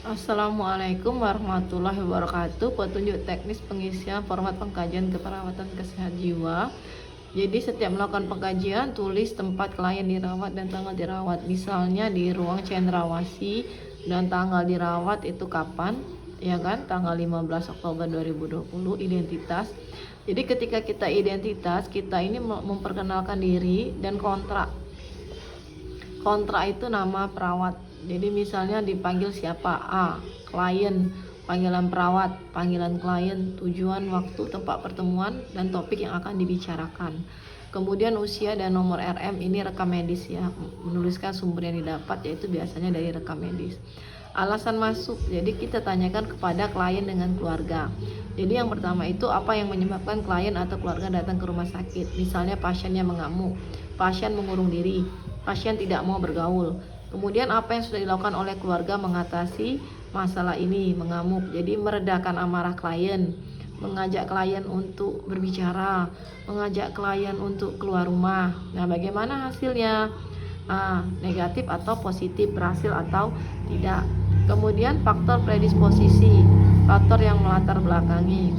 Assalamualaikum warahmatullahi wabarakatuh. Petunjuk teknis pengisian format pengkajian keperawatan kesehatan jiwa. Jadi setiap melakukan pengkajian, tulis tempat klien dirawat dan tanggal dirawat. Misalnya di ruang cendrawasih dan tanggal dirawat itu kapan, ya kan? Tanggal 15 Oktober 2020, identitas. Jadi ketika kita identitas, kita ini memperkenalkan diri dan kontrak. Kontrak itu nama perawat. Jadi misalnya dipanggil siapa? A, klien, panggilan perawat, panggilan klien, tujuan, waktu, tempat pertemuan, dan topik yang akan dibicarakan. Kemudian usia dan nomor RM, ini rekam medis ya, menuliskan sumber yang didapat yaitu biasanya dari rekam medis. Alasan masuk, jadi kita tanyakan kepada klien dengan keluarga. Jadi yang pertama itu apa yang menyebabkan klien atau keluarga datang ke rumah sakit. Misalnya pasiennya mengamuk, pasien mengurung diri, pasien tidak mau bergaul. Kemudian apa yang sudah dilakukan oleh keluarga mengatasi masalah ini, mengamuk. Jadi meredakan amarah klien, mengajak klien untuk berbicara, mengajak klien untuk keluar rumah. Nah, bagaimana hasilnya? Negatif atau positif, berhasil atau tidak. Kemudian faktor predisposisi, faktor yang melatar belakangi.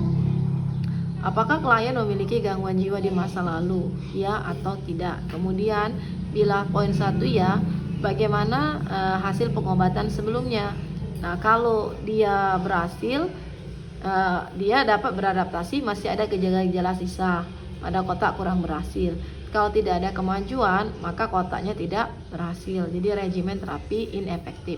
Apakah klien memiliki gangguan jiwa di masa lalu? Ya atau tidak. Kemudian bila poin 1 ya, bagaimana hasil pengobatan sebelumnya. Nah, kalau dia berhasil, dia dapat beradaptasi, masih ada gejala-gejala sisa, pada kotak kurang berhasil. Kalau tidak ada kemajuan, maka kotaknya tidak berhasil. Jadi regimen terapi inefektif.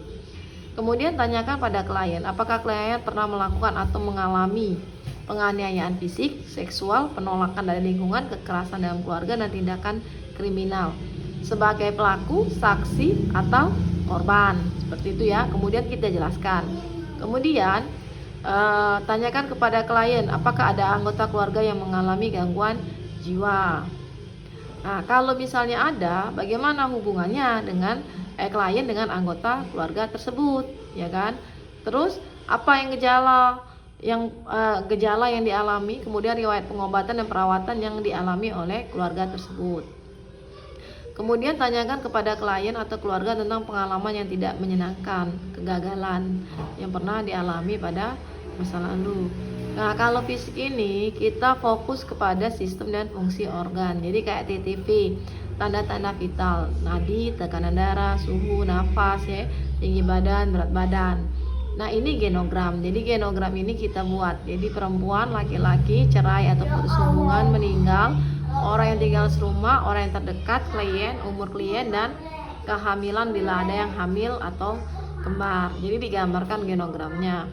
Kemudian tanyakan pada klien, apakah klien pernah melakukan atau mengalami penganiayaan fisik, seksual, penolakan dari lingkungan, kekerasan dalam keluarga, dan tindakan kriminal sebagai pelaku, saksi, atau korban. Seperti itu ya. Kemudian kita jelaskan. Kemudian tanyakan kepada klien, apakah ada anggota keluarga yang mengalami gangguan jiwa. Nah, kalau misalnya ada, bagaimana hubungannya dengan klien dengan anggota keluarga tersebut, ya kan? Terus apa yang gejala yang dialami, kemudian riwayat pengobatan dan perawatan yang dialami oleh keluarga tersebut. Kemudian tanyakan kepada klien atau keluarga tentang pengalaman yang tidak menyenangkan, kegagalan yang pernah dialami pada masa lalu. Nah, kalau fisik ini kita fokus kepada sistem dan fungsi organ. Jadi kayak TTV, tanda-tanda vital, nadi, tekanan darah, suhu, nafas ya, tinggi badan, berat badan. Nah, ini genogram. Jadi genogram ini kita buat. Jadi perempuan, laki-laki, cerai atau putus hubungan, meninggal, orang yang tinggal serumah, orang yang terdekat, klien, umur klien, dan kehamilan bila ada yang hamil atau kembar. Jadi digambarkan genogramnya.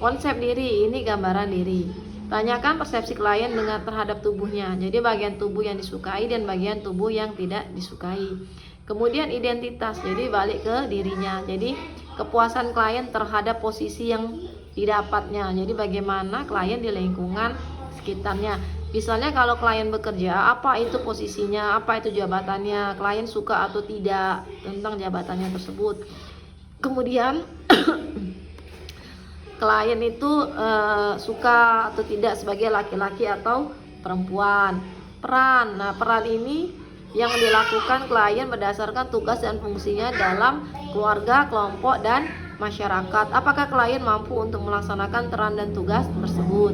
Konsep diri, ini gambaran diri. Tanyakan persepsi klien dengan terhadap tubuhnya. Jadi bagian tubuh yang disukai dan bagian tubuh yang tidak disukai. Kemudian identitas, jadi balik ke dirinya. Jadi kepuasan klien terhadap posisi yang didapatnya. Jadi bagaimana klien di lingkungan sekitarnya. Misalnya kalau klien bekerja, apa itu posisinya, apa itu jabatannya, klien suka atau tidak tentang jabatannya tersebut. Kemudian klien itu suka atau tidak sebagai laki-laki atau perempuan. Peran. Nah, peran ini yang dilakukan klien berdasarkan tugas dan fungsinya dalam keluarga, kelompok, dan masyarakat. Apakah klien mampu untuk melaksanakan peran dan tugas tersebut?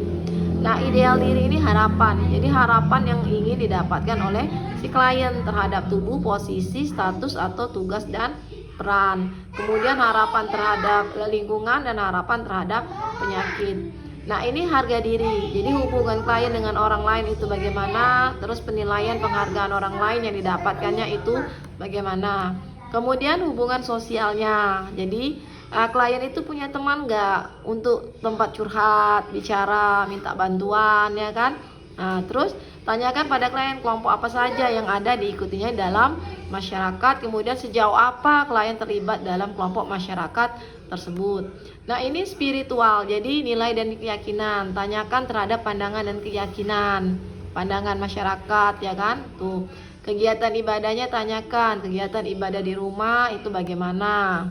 Nah, ideal diri ini harapan. Jadi harapan yang ingin didapatkan oleh si klien terhadap tubuh, posisi, status atau tugas dan peran. Kemudian harapan terhadap lingkungan dan harapan terhadap penyakit. Nah, ini harga diri. Jadi hubungan klien dengan orang lain itu bagaimana, terus penilaian penghargaan orang lain yang didapatkannya itu bagaimana. Kemudian hubungan sosialnya. Jadi klien itu punya teman nggak untuk tempat curhat, bicara, minta bantuan, ya kan? Nah, terus tanyakan pada klien kelompok apa saja yang ada diikutinya dalam masyarakat, kemudian sejauh apa klien terlibat dalam kelompok masyarakat tersebut. Nah, ini spiritual, jadi nilai dan keyakinan. Tanyakan terhadap pandangan dan keyakinan, pandangan masyarakat, ya kan? Tuh, kegiatan ibadahnya tanyakan, kegiatan ibadah di rumah itu bagaimana.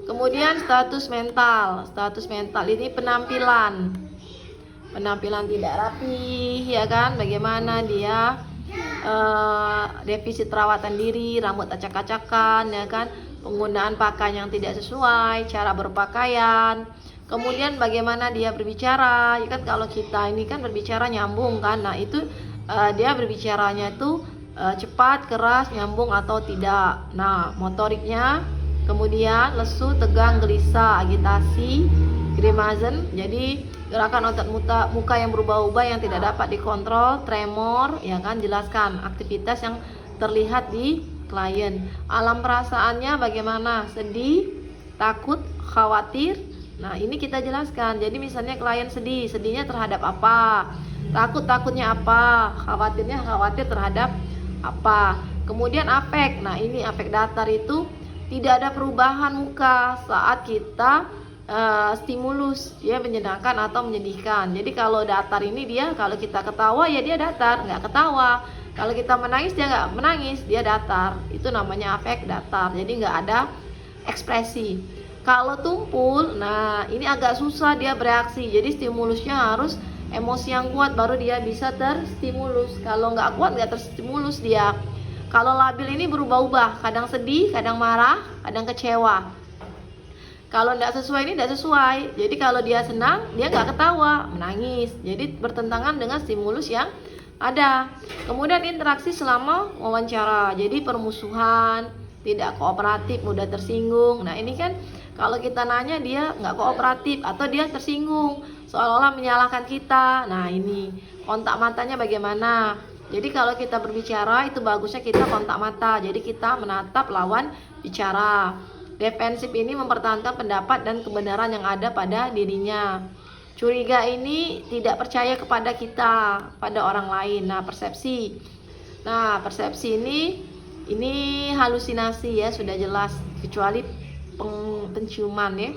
Kemudian status mental ini penampilan tidak rapi, ya kan? Bagaimana dia defisit perawatan diri, rambut acak-acakan, ya kan? penggunaan pakaian yang tidak sesuai, cara berpakaian, kemudian bagaimana dia berbicara. Ya kan kalau kita ini kan berbicara nyambung kan, nah itu dia berbicaranya itu cepat, keras, nyambung atau tidak. Nah, motoriknya, kemudian lesu, tegang, gelisah, agitasi, grimasen, jadi gerakan otot muka yang berubah-ubah yang tidak dapat dikontrol, tremor, ya kan, jelaskan aktivitas yang terlihat di klien. Alam perasaannya bagaimana? Sedih, takut, khawatir. Nah, ini kita jelaskan. Jadi misalnya klien sedih, sedihnya terhadap apa? Takutnya apa? Khawatir terhadap apa? Kemudian afek. Nah, ini afek datar itu tidak ada perubahan muka saat kita stimulus, ya, menyenangkan atau menyedihkan. Jadi kalau datar ini dia, kalau kita ketawa ya dia datar, nggak ketawa. Kalau kita menangis dia nggak menangis, dia datar. Itu namanya afek datar. Jadi nggak ada ekspresi. Kalau tumpul, nah ini agak susah dia bereaksi. Jadi stimulusnya harus emosi yang kuat baru dia bisa terstimulus. Kalau nggak kuat nggak terstimulus dia. Kalau labil ini berubah-ubah, kadang sedih, kadang marah, kadang kecewa. Kalau tidak sesuai ini tidak sesuai. Jadi kalau dia senang, dia nggak ketawa, menangis. Jadi bertentangan dengan stimulus yang ada. Kemudian interaksi selama wawancara. Jadi permusuhan, tidak kooperatif, mudah tersinggung. Nah ini kan kalau kita nanya dia nggak kooperatif atau dia tersinggung, seolah-olah menyalahkan kita. Nah ini kontak matanya bagaimana? Jadi kalau kita berbicara itu bagusnya kita kontak mata. Jadi kita menatap lawan bicara. Defensif ini mempertahankan pendapat dan kebenaran yang ada pada dirinya. Curiga ini tidak percaya kepada kita, pada orang lain. Nah, persepsi. Nah, persepsi ini halusinasi ya, sudah jelas, kecuali penciuman ya.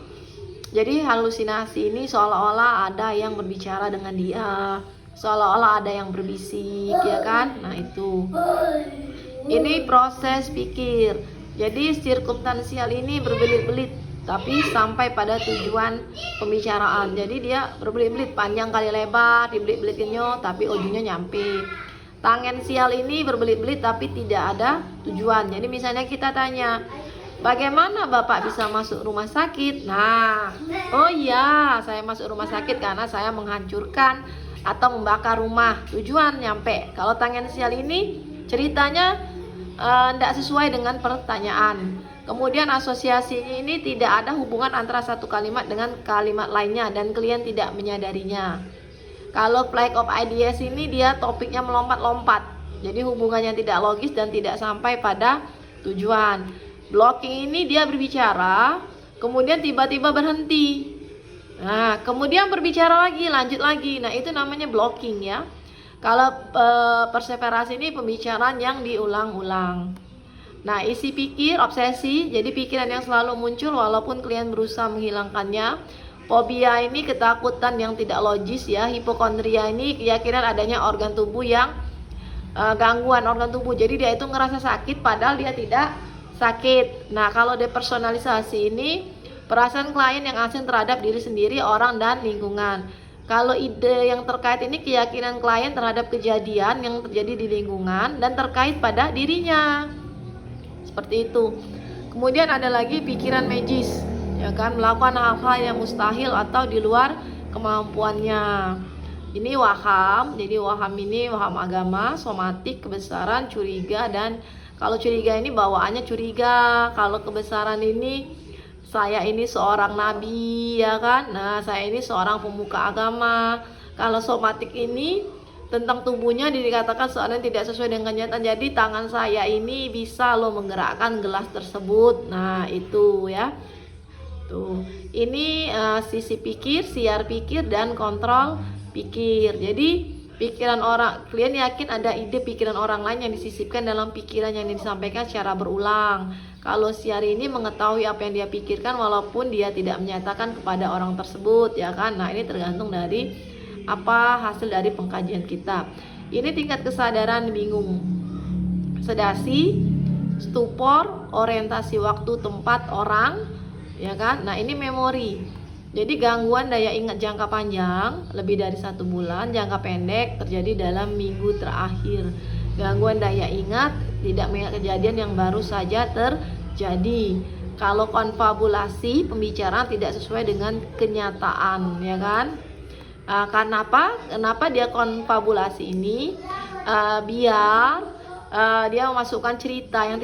Jadi halusinasi ini seolah-olah ada yang berbicara dengan dia, seolah-olah ada yang berbisik, ya kan? Nah, itu. Ini proses pikir. Jadi sirkumstansial ini berbelit-belit tapi sampai pada tujuan pembicaraan. Jadi dia berbelit-belit panjang kali lebar, dibelit-belitnya tapi ujungnya nyampe. Tangensial ini berbelit-belit tapi tidak ada tujuan. Jadi misalnya kita tanya, bagaimana Bapak bisa masuk rumah sakit? Nah, oh iya, saya masuk rumah sakit karena saya menghancurkan atau membakar rumah. Tujuan nyampe. Kalau tangensial ini ceritanya tidak sesuai dengan pertanyaan. Kemudian asosiasinya ini tidak ada hubungan antara satu kalimat dengan kalimat lainnya dan klien tidak menyadarinya. Kalau flight of ideas ini dia topiknya melompat-lompat, jadi hubungannya tidak logis dan tidak sampai pada tujuan. Blocking ini dia berbicara, kemudian tiba-tiba berhenti. Nah, kemudian berbicara lagi, lanjut lagi. Nah, itu namanya blocking ya. Kalau perseverasi ini pembicaraan yang diulang-ulang. Nah, isi pikir, obsesi, jadi pikiran yang selalu muncul walaupun klien berusaha menghilangkannya. Fobia ini ketakutan yang tidak logis ya. Hipokondria ini keyakinan adanya organ tubuh yang gangguan organ tubuh. Jadi dia itu ngerasa sakit padahal dia tidak sakit. Nah, kalau depersonalisasi ini perasaan klien yang asing terhadap diri sendiri, orang, dan lingkungan. Kalau ide yang terkait ini keyakinan klien terhadap kejadian yang terjadi di lingkungan dan terkait pada dirinya. Seperti itu. Kemudian ada lagi pikiran magis, ya kan, melakukan hal-hal yang mustahil atau di luar kemampuannya. Ini waham. Jadi waham ini waham agama, somatik, kebesaran, curiga, dan kalau curiga ini bawaannya curiga. Kalau kebesaran ini saya ini seorang nabi, ya kan. Nah, saya ini seorang pemuka agama. Kalau somatik ini tentang tubuhnya dikatakan soalnya tidak sesuai dengan kenyataan. Jadi tangan saya ini bisa loh menggerakkan gelas tersebut. Nah, itu ya. Tuh. Ini sisi pikir, siar pikir, dan kontrol pikir. Jadi pikiran orang, klien yakin ada ide pikiran orang lain yang disisipkan dalam pikiran yang disampaikan secara berulang. Kalau siar ini mengetahui apa yang dia pikirkan walaupun dia tidak menyatakan kepada orang tersebut, ya kan. Nah, ini tergantung dari apa hasil dari pengkajian kita. Ini tingkat kesadaran bingung. Sedasi, stupor, orientasi waktu, tempat, orang, ya kan. Nah, ini memori. Jadi gangguan daya ingat jangka panjang lebih dari 1 bulan, jangka pendek terjadi dalam minggu terakhir. Gangguan daya ingat tidak mengingat kejadian yang baru saja terjadi. Jadi kalau konfabulasi, pembicaraan tidak sesuai dengan kenyataan, ya kan? Karena apa? Kenapa dia konfabulasi ini? Biar dia memasukkan cerita yang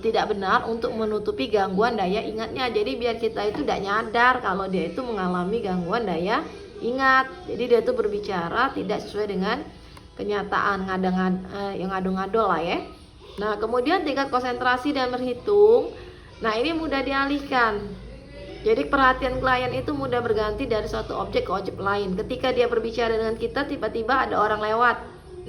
tidak benar untuk menutupi gangguan daya ingatnya. Jadi biar kita itu tidak nyadar kalau dia itu mengalami gangguan daya ingat. Jadi dia itu berbicara tidak sesuai dengan kenyataan, yang ngado-ngado lah ya. Nah, kemudian tingkat konsentrasi dan berhitung. Nah, ini mudah dialihkan. Jadi perhatian klien itu mudah berganti dari suatu objek ke objek lain. Ketika dia berbicara dengan kita, tiba-tiba ada orang lewat.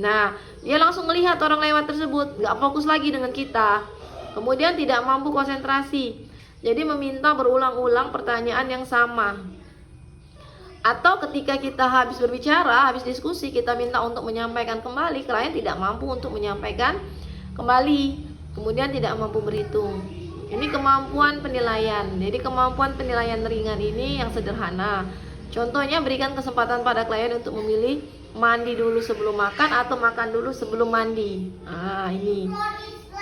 Nah, dia langsung melihat orang lewat tersebut, nggak fokus lagi dengan kita. Kemudian tidak mampu konsentrasi. Jadi meminta berulang-ulang pertanyaan yang sama. Atau ketika kita habis berbicara, habis diskusi, kita minta untuk menyampaikan kembali, klien tidak mampu untuk menyampaikan kembali. Kemudian tidak mampu berhitung. Ini kemampuan penilaian. Jadi kemampuan penilaian ringan ini yang sederhana. Contohnya, berikan kesempatan pada klien untuk memilih mandi dulu sebelum makan atau makan dulu sebelum mandi. Nah, ini.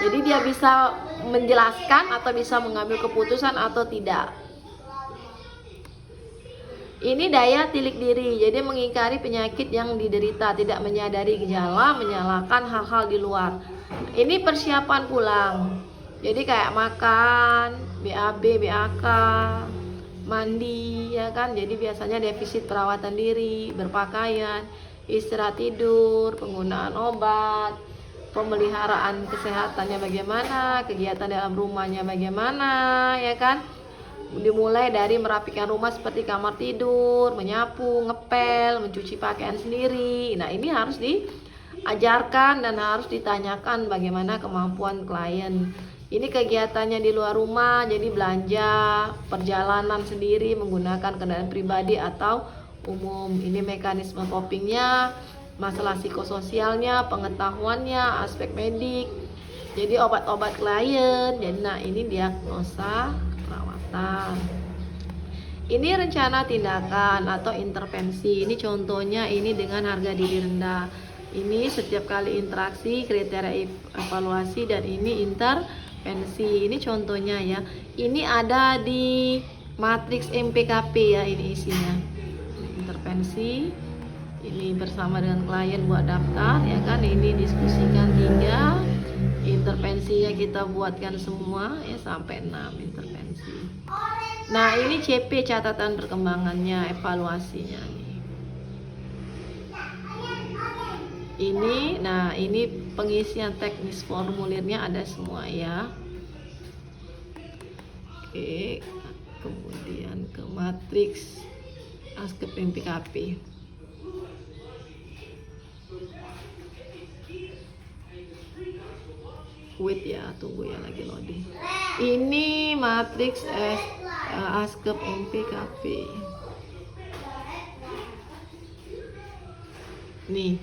Jadi dia bisa menjelaskan atau bisa mengambil keputusan atau tidak. Ini daya tilik diri. Jadi mengingkari penyakit yang diderita, tidak menyadari gejala, menyalahkan hal-hal di luar. Ini persiapan pulang. Jadi kayak makan, BAB, BAK, mandi, ya kan. Jadi biasanya defisit perawatan diri, berpakaian, istirahat tidur, penggunaan obat, pemeliharaan kesehatannya bagaimana, kegiatan dalam rumahnya bagaimana, ya kan. Dimulai dari merapikan rumah seperti kamar tidur, menyapu, ngepel, mencuci pakaian sendiri. Nah, ini harus diajarkan dan harus ditanyakan bagaimana kemampuan klien. Ini kegiatannya di luar rumah, jadi belanja, perjalanan sendiri menggunakan kendaraan pribadi atau umum. Ini mekanisme copingnya, masalah psikososialnya, pengetahuannya, aspek medik. Jadi obat-obat klien. Jadi nah, ini diagnosa perawatan. Ini rencana tindakan atau intervensi. Ini contohnya ini dengan harga diri rendah. Ini setiap kali interaksi, kriteria evaluasi, dan ini intervensi. Ini contohnya ya. Ini ada di matriks MPKP ya, ini isinya. Intervensi. Ini bersama dengan klien buat daftar ya kan. Ini diskusikan 3. Intervensinya kita buatkan semua ya sampai 6 intervensi. Nah, ini CP catatan perkembangannya, evaluasinya nih. Ini pengisian teknis formulirnya ada semua ya. Oke, kemudian ke matriks ASKEP MPKP. Wait ya, tunggu ya, lagi loading. Ini matriks ASKEP MPKP. Nih,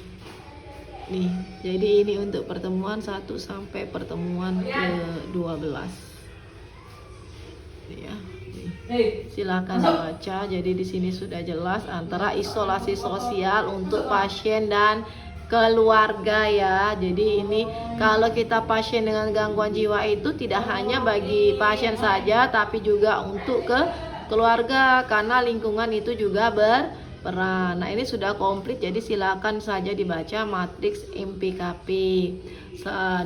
jadi ini untuk pertemuan 1 sampai pertemuan ke-12. Ya, silakan dibaca. Jadi di sini sudah jelas antara isolasi sosial untuk pasien dan keluarga ya. Jadi ini kalau kita pasien dengan gangguan jiwa itu tidak hanya bagi pasien saja, tapi juga untuk ke keluarga karena lingkungan itu juga berperan. Nah, ini sudah komplit, jadi silakan saja dibaca matriks MPKP.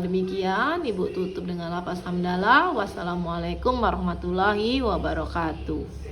Demikian Ibu tutup dengan lafaz hamdalah. Wassalamualaikum warahmatullahi wabarakatuh.